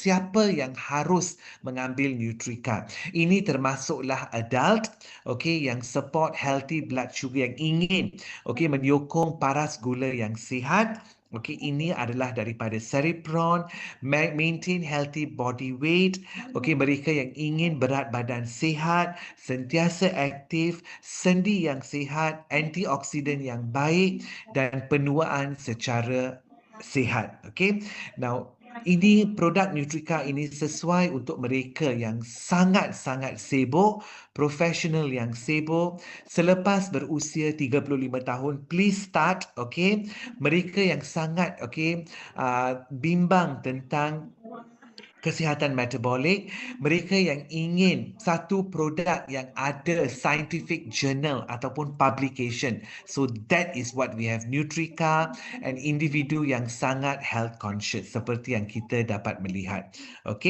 siapa yang harus mengambil Nutrika. Ini termasuklah adult, okey, yang support healthy blood sugar, yang ingin okey menyokong paras gula yang sihat. Okey, ini adalah daripada Cerebron, maintain healthy body weight. Okey, mereka yang ingin berat badan sihat, sentiasa aktif, sendi yang sihat, antioksidan yang baik dan penuaan secara sihat. Okey. Now, ini produk Nutrika ini sesuai untuk mereka yang sangat-sangat sibuk, profesional yang sibuk. Selepas berusia 35 tahun, please start, okay? Mereka yang sangat, okay, bimbang tentang kesihatan metabolik, mereka yang ingin satu produk yang ada scientific journal ataupun publication. So that is what we have. Nutrika, an individu yang sangat health conscious seperti yang kita dapat melihat. Okay.